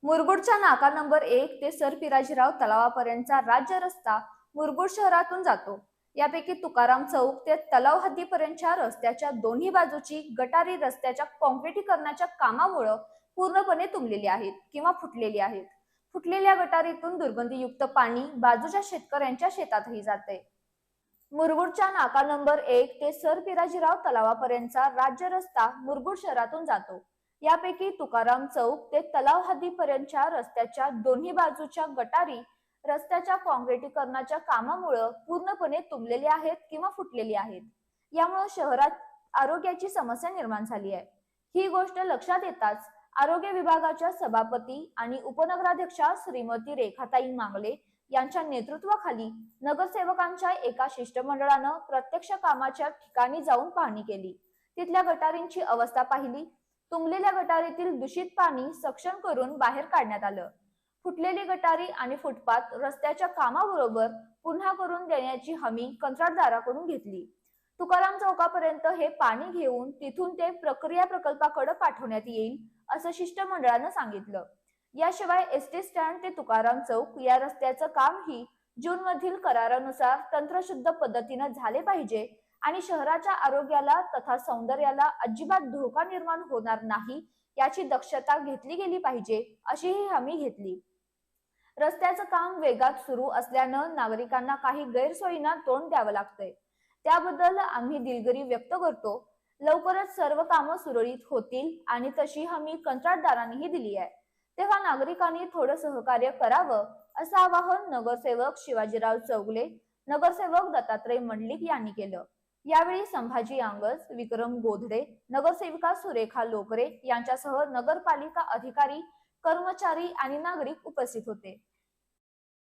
मुरगुडच्या नाका नंबर 1 ते सर पिराजीराव तलावापर्यंतचा राज्य रस्ता मुरगुड शहरातून जातो. यापैकी तुकाराम चौक ते तलाव हद्दीपर्यंतच्या रस्त्याच्या दोन्ही बाजूची गटारी रस्त्याच्या काँक्रिटीकरणाच्या कामामुळे पूर्णपणे तुंबलेली आहेत किंवा फुटलेली आहेत. फुटलेल्या गटारीतून दुर्गंधीयुक्त पाणी बाजूच्या शेतकऱ्यांच्या शेतातही जाते. मुरगुडच्या नाका नंबर 1 ते सर पिराजीराव तलावापर्यंतचा राज्य रस्ता मुरगुड शहरातून जातो. यापैकी तुकाराम चौक ते तलाव हद्दीपर्यंतच्या रस्त्याच्या दोन्ही बाजूच्या गटारी रस्त्याच्या काँक्रिटीकरणाच्या कामामुळे पूर्णपणे तुंबलेले आहेत किंवा फुटलेली आहेत. यामुळे शहरात आरोग्याची समस्या निर्माण झाली आहे. ही गोष्ट लक्षात येताच आरोग्य विभागाच्या सभापती आणि उपनगराध्यक्षा श्रीमती रेखाताई मांगले यांच्या नेतृत्वाखाली नगरसेवकांच्या एका शिष्टमंडळानं प्रत्यक्ष कामाच्या ठिकाणी जाऊन पाहणी केली. तिथल्या गटारींची अवस्था पाहिली. तुंबलेल्या गटारीतील दूषित पाणी सक्शन करून बाहेर काढण्यात आलं. फुटलेली गटारी आणि फुटपाथ रस्त्याच्या कामाबरोबर पुन्हा करून देण्याची हमी कंत्राटदाराकडून घेतली. तुकाराम चौकापर्यंत हे पाणी घेऊन तिथून ते प्रक्रिया प्रकल्पाकडे पाठवण्यात येईल असं शिष्टमंडळानं सांगितलं. याशिवाय एसटी स्टँड ते तुकाराम चौक या रस्त्याचं कामही जून मधील करारानुसार तंत्रशुद्ध पद्धतीनं झाले पाहिजे आणि शहराच्या आरोग्याला तथा सौंदर्याला अजिबात धोका निर्माण होणार नाही याची दक्षता घेतली गेली पाहिजे अशी ही हमी घेतली. रस्त्याचं काम वेगात सुरू असल्यानं नागरिकांना काही गैरसोयींना तोंड द्यावं लागतंय. त्याबद्दल आम्ही दिलगिरी व्यक्त करतो. लवकरच सर्व कामं सुरळीत होतील आणि तशी हमी कंत्राटदारांनीही दिली आहे. तेव्हा नागरिकांनी थोडं सहकार्य करावं असं आवाहन नगरसेवक शिवाजीराव चौगले, नगरसेवक दत्तात्रय मंडलिक यांनी केलं. यावेळी संभाजी आंगस, विक्रम गोधडे, नगरसेविका सुरेखा लोकरे यांच्यासह नगरपालिका अधिकारी, कर्मचारी आणि नागरिक उपस्थित होते.